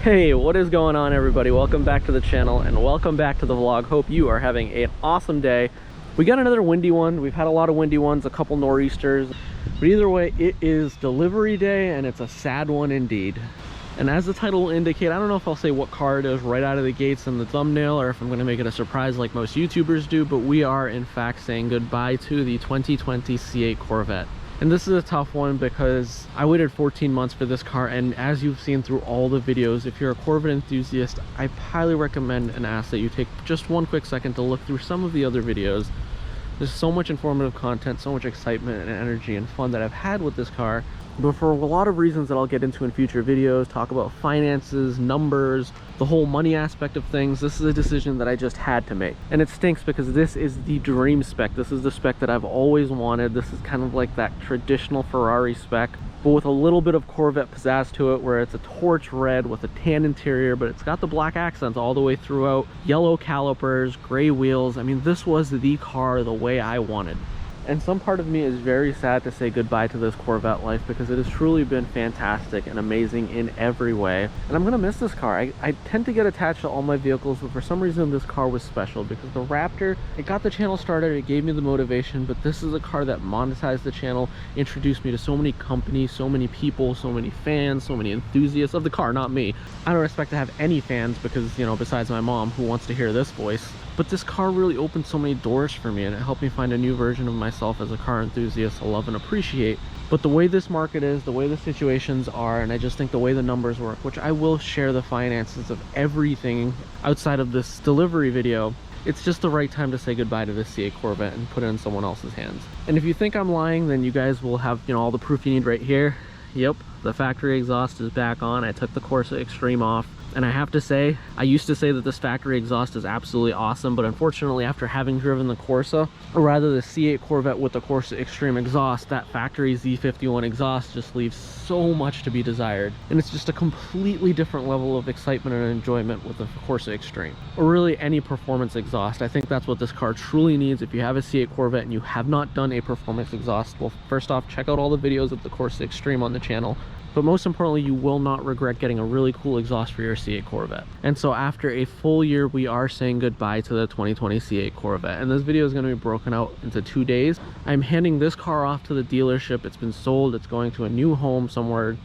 Hey, what is going on, everybody? Welcome back to the channel and welcome back to the vlog. Hope you are having an awesome day. We got another windy one. We've had a lot of windy ones, a couple nor'easters, but either way, it is delivery day and it's a sad one indeed. And as the title will indicate, I don't know if I'll say what car it is right out of the gates in the thumbnail or if I'm going to make it a surprise like most YouTubers do, but we are in fact saying goodbye to the 2020 C8 Corvette. And this is a tough one because I waited 14 months for this car, and as you've seen through all the videos, if you're a Corvette enthusiast, I highly recommend and ask that you take just one quick second to look through some of the other videos. There's so much informative content, so much excitement and energy and fun that I've had with this car. But for a lot of reasons that I'll get into in future videos, talk about finances, numbers, the whole money aspect of things, this is a decision that I just had to make. And it stinks because this is the dream spec. This is the spec that I've always wanted. This is kind of like that traditional Ferrari spec, but with a little bit of Corvette pizzazz to it, where it's a torch red with a tan interior, but it's got the black accents all the way throughout, yellow calipers, gray wheels. I mean, this was the car the way I wanted. And some part of me is very sad to say goodbye to this Corvette life because it has truly been fantastic and amazing in every way. And I'm gonna miss this car. I tend to get attached to all my vehicles, but for some reason this car was special because the Raptor, it got the channel started, it gave me the motivation, but this is a car that monetized the channel, introduced me to so many companies, so many people, so many fans, so many enthusiasts of the car, not me. I don't expect to have any fans because, you know, besides my mom who wants to hear this voice. But this car really opened so many doors for me, and it helped me find a new version of myself as a car enthusiast to love and appreciate. But the way this market is, the way the situations are, and I just think the way the numbers work, which I will share the finances of everything outside of this delivery video, it's just the right time to say goodbye to this C8 Corvette and put it in someone else's hands. And if you think I'm lying, then you guys will have, you know, all the proof you need right here. Yep, the factory exhaust is back on. I took the Corsa Extreme off. And I have to say, I used to say that this factory exhaust is absolutely awesome, but unfortunately after having driven the Corsa, or rather the C8 Corvette with the Corsa Extreme exhaust, that factory Z51 exhaust just leaves so much to be desired. And it's just a completely different level of excitement and enjoyment with the Corsa Extreme. Or really any performance exhaust. I think that's what this car truly needs. If you have a C8 Corvette and you have not done a performance exhaust, well, first off, check out all the videos of the Corsa Extreme on the channel. But most importantly, you will not regret getting a really cool exhaust for your C8 Corvette. And so after a full year, we are saying goodbye to the 2020 C8 Corvette. And this video is going to be broken out into 2 days. I'm handing this car off to the dealership. It's been sold. It's going to a new home somewhere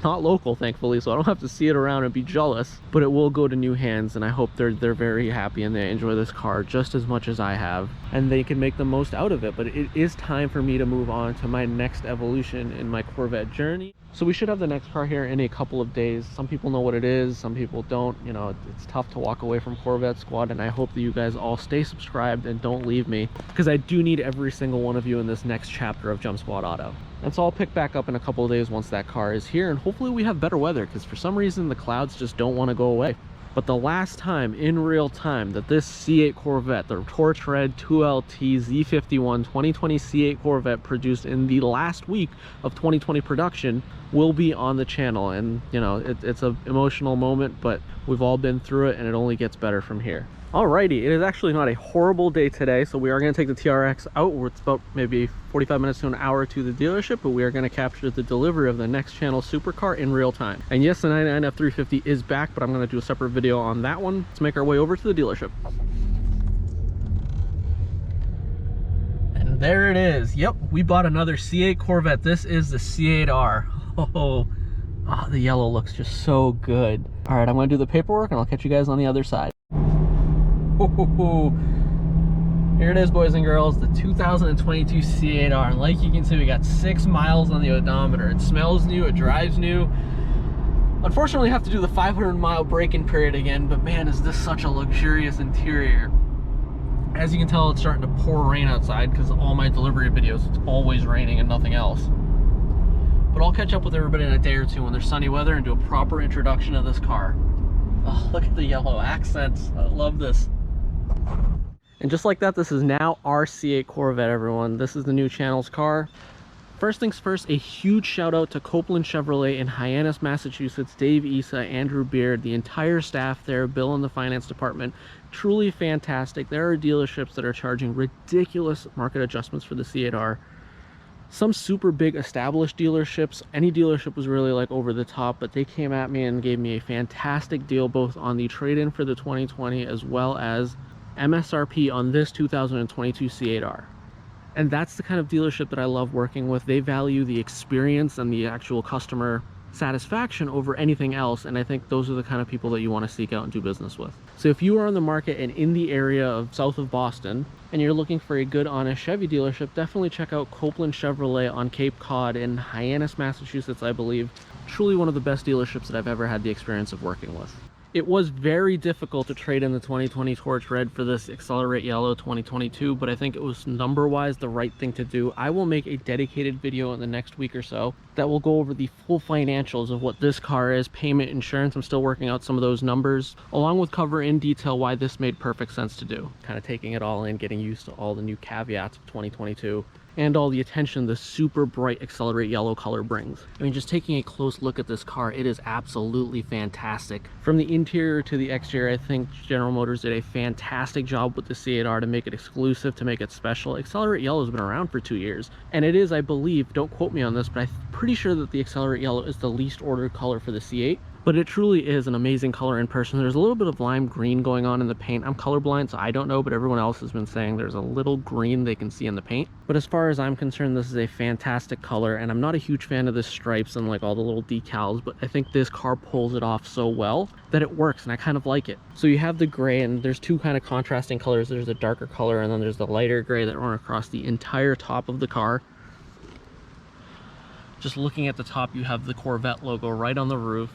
not local, thankfully, so I don't have to see it around and be jealous. But it will go to new hands, and I hope they're very happy and they enjoy this car just as much as I have, and they can make the most out of it. But it is time for me to move on to my next evolution in my Corvette journey. So we should have the next car here in a couple of days. Some people know what it is, some people don't. You know, it's tough to walk away from Corvette Squad, and I hope that you guys all stay subscribed and don't leave me, because I do need every single one of you in this next chapter of Jump Squad Auto. And so I'll pick back up in a couple of days once that car is here, and hopefully we have better weather, because for some reason the clouds just don't want to go away. But the last time in real time that this C8 Corvette, the Torch Red 2LT Z51 2020 C8 Corvette produced in the last week of 2020 production, will be on the channel. And you know, it's an emotional moment, but we've all been through it, and it only gets better from here. Alrighty, it is actually not a horrible day today, so we are going to take the TRX out. It's about maybe 45 minutes to an hour to the dealership, but we are going to capture the delivery of the next channel Supercar in real time. And yes, the 99 F350 is back, but I'm going to do a separate video on that one. Let's make our way over to the dealership. And there it is. Yep, we bought another C8 Corvette. This is the C8R. Oh, the yellow looks just so good. All right, I'm going to do the paperwork, and I'll catch you guys on the other side. Here it is, boys and girls, the 2022 C8R. And like you can see, we got 6 miles on the odometer. It smells new, it drives new. Unfortunately, I have to do the 500-mile break-in period again, but man, is this such a luxurious interior. As you can tell, it's starting to pour rain outside because all my delivery videos, it's always raining and nothing else. But I'll catch up with everybody in a day or two when there's sunny weather and do a proper introduction of this car. Oh, look at the yellow accents. I love this. And just like that, this is now our C8 Corvette, everyone. This is the new channel's car. First things first, a huge shout out to Copeland Chevrolet in Hyannis, Massachusetts, Dave Issa, Andrew Beard, the entire staff there, Bill in the finance department. Truly fantastic. There are dealerships that are charging ridiculous market adjustments for the C8R. some super big established dealerships. Any dealership was really like over the top, but they came at me and gave me a fantastic deal both on the trade-in for the 2020 as well as MSRP on this 2022 C8R. And that's the kind of dealership that I love working with. They value the experience and the actual customer satisfaction over anything else, and I think those are the kind of people that you want to seek out and do business with. So if you are on the market and in the area of south of Boston and you're looking for a good honest Chevy dealership, definitely check out Copeland Chevrolet on Cape Cod in Hyannis, Massachusetts, I believe. Truly one of the best dealerships that I've ever had the experience of working with. It was very difficult to trade in the 2020 Torch Red for this Accelerate Yellow 2022, but I think it was number-wise the right thing to do. I will make a dedicated video in the next week or so that will go over the full financials of what this car is, payment, insurance. I'm still working out some of those numbers, along with cover in detail why this made perfect sense to do. Kind of taking it all in, getting used to all the new caveats of 2022. And all the attention the super bright Accelerate Yellow color brings. I mean, just taking a close look at this car, it is absolutely fantastic. From the interior to the exterior, I think General Motors did a fantastic job with the C8R to make it exclusive, to make it special. Accelerate Yellow has been around for 2 years, and it is, I believe, don't quote me on this, but I'm pretty sure that the Accelerate Yellow is the least ordered color for the C8. But it truly is an amazing color in person. There's a little bit of lime green going on in the paint. I'm colorblind, so I don't know, but everyone else has been saying there's a little green they can see in the paint. But as far as I'm concerned, this is a fantastic color, and I'm not a huge fan of the stripes and like all the little decals, but I think this car pulls it off so well that it works, and I kind of like it. So you have the gray, and there's two kind of contrasting colors. There's a darker color, and then there's the lighter gray that run across the entire top of the car. Just looking at the top, you have the Corvette logo right on the roof.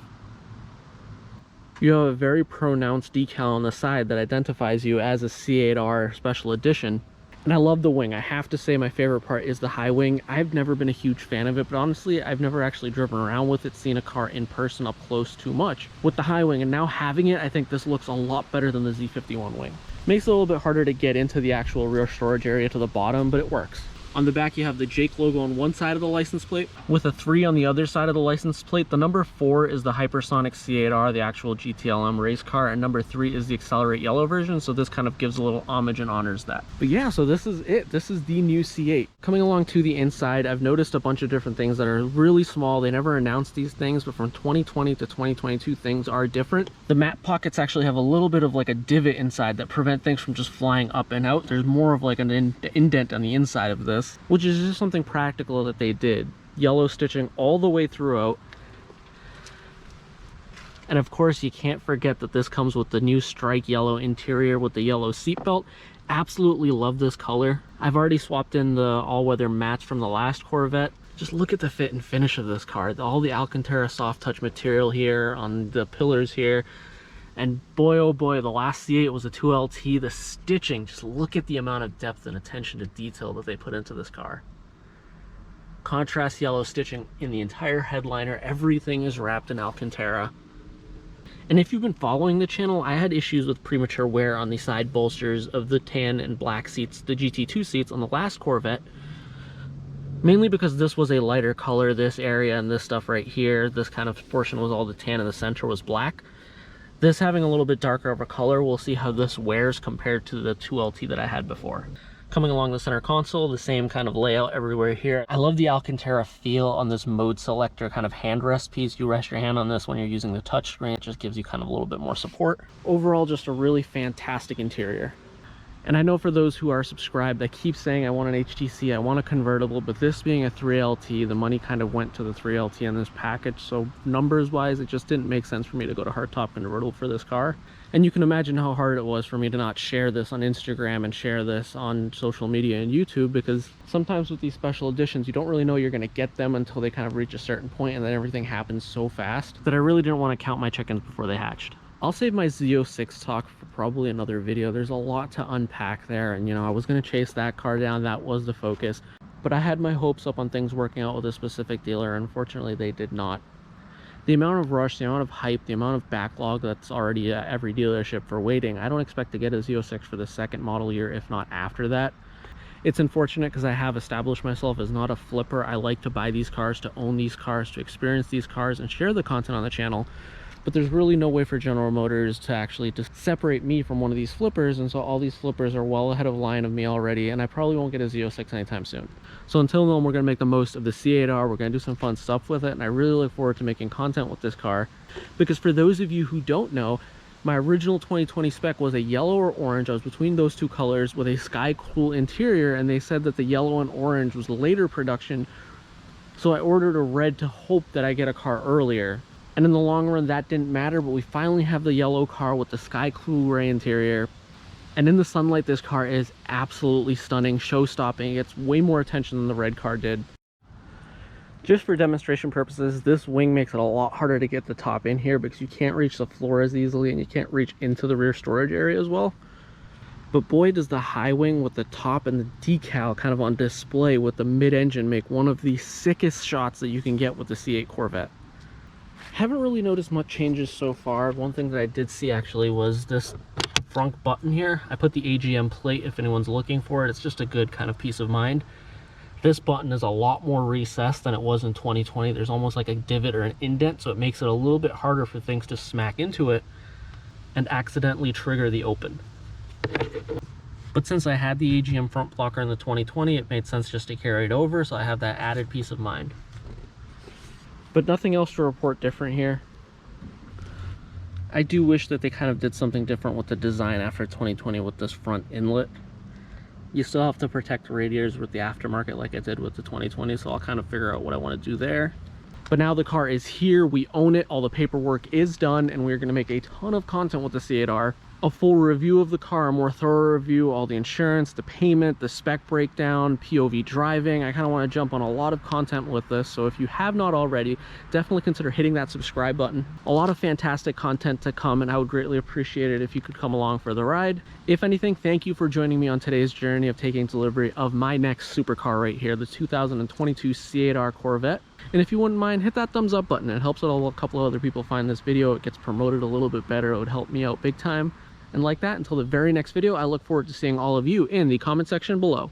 You have a very pronounced decal on the side that identifies you as a C8R Special Edition. And I love the wing. I have to say my favorite part is the high wing. I've never been a huge fan of it, but honestly, I've never actually driven around with it, seen a car in person up close too much with the high wing. And now having it, I think this looks a lot better than the Z51 wing. Makes it a little bit harder to get into the actual rear storage area to the bottom, but it works. On the back, you have the Jake logo on one side of the license plate with a 3 on the other side of the license plate. The number 4 is the Hypersonic C8R, the actual GTLM race car, and number 3 is the Accelerate Yellow version, so this kind of gives a little homage and honors that. But yeah, so this is it. This is the new C8. Coming along to the inside, I've noticed a bunch of different things that are really small. They never announced these things, but from 2020 to 2022, things are different. The mat pockets actually have a little bit of like a divot inside that prevent things from just flying up and out. There's more of like an indent on the inside of this, which is just something practical that they did. Yellow stitching all the way throughout. And of course, you can't forget that this comes with the new strike yellow interior with the yellow seat belt. Absolutely love this color. I've already swapped in the all-weather mats from the last Corvette. Just look at the fit and finish of this car. All the Alcantara soft touch material here on the pillars here. And boy, oh boy, the last C8 was a 2LT. The stitching, just look at the amount of depth and attention to detail that they put into this car. Contrast yellow stitching in the entire headliner. Everything is wrapped in Alcantara. And if you've been following the channel, I had issues with premature wear on the side bolsters of the tan and black seats, the GT2 seats on the last Corvette. Mainly because this was a lighter color, this area and this stuff right here, this kind of portion was all the tan and the center was black. This having a little bit darker of a color, we'll see how this wears compared to the 2LT that I had before. Coming along the center console, the same kind of layout everywhere here. I love the Alcantara feel on this mode selector kind of hand rest piece. You rest your hand on this when you're using the touchscreen. It just gives you kind of a little bit more support. Overall, just a really fantastic interior. And I know for those who are subscribed, I keep saying I want an HTC, I want a convertible, but this being a 3LT, the money kind of went to the 3LT in this package. So numbers wise, it just didn't make sense for me to go to hardtop convertible for this car. And you can imagine how hard it was for me to not share this on Instagram and share this on social media and YouTube, because sometimes with these special editions, you don't really know you're going to get them until they kind of reach a certain point, and then everything happens so fast that I really didn't want to count my chickens before they hatched. I'll save my Z06 talk for probably another video. There's a lot to unpack there, and you know, I was going to chase that car down. That was the focus, but I had my hopes up on things working out with a specific dealer. Unfortunately, they did not. The amount of rush, the amount of hype, the amount of backlog that's already at every dealership for waiting, I don't expect to get a Z06 for the second model year, if not after that. It's unfortunate because I have established myself as not a flipper. I like to buy these cars, to own these cars, to experience these cars, and share the content on the channel. but there's really no way for General Motors to actually just separate me from one of these flippers, and so all these flippers are well ahead of line of me already, and I probably won't get a Z06 anytime soon. So until then, we're going to make the most of the C8R. We're going to do some fun stuff with it, and I really look forward to making content with this car, because for those of you who don't know, my original 2020 spec was a yellow or orange. I was between those two colors with a sky cool interior, and they said that the yellow and orange was later production, so I ordered a red to hope that I get a car earlier. And in the long run, that didn't matter, but we finally have the yellow car with the sky cool gray interior. And in the sunlight, this car is absolutely stunning, show-stopping. It gets way more attention than the red car did. Just for demonstration purposes, this wing makes it a lot harder to get the top in here because you can't reach the floor as easily, and you can't reach into the rear storage area as well. But boy, does the high wing with the top and the decal kind of on display with the mid-engine make one of the sickest shots that you can get with the C8 Corvette. Haven't really noticed much changes so far. One thing that I did see actually was this front button here. I put the AGM plate if anyone's looking for it. It's just a good kind of peace of mind. This button is a lot more recessed than it was in 2020. There's almost like a divot or an indent, so it makes it a little bit harder for things to smack into it and accidentally trigger the open. But since I had the AGM front blocker in the 2020, it made sense just to carry it over, so I have that added peace of mind. But nothing else to report different here. I do wish that they kind of did something different with the design after 2020 with this front inlet. You still have to protect the radiators with the aftermarket like I did with the 2020, so I'll kind of figure out what I want to do there. But now the car is here, we own it, all the paperwork is done, and we're going to make a ton of content with the C8R. A full review of the car, a more thorough review, all the insurance, the payment, the spec breakdown, POV driving. I kind of want to jump on a lot of content with this, so if you have not already, definitely consider hitting that subscribe button. A lot of fantastic content to come, and I would greatly appreciate it if you could come along for the ride. If anything, thank you for joining me on today's journey of taking delivery of my next supercar right here, the 2022 C8R Corvette. And if you wouldn't mind, hit that thumbs up button. It helps out a couple of other people find this video. It gets promoted a little bit better. It would help me out big time. And like that, until the very next video, I look forward to seeing all of you in the comment section below.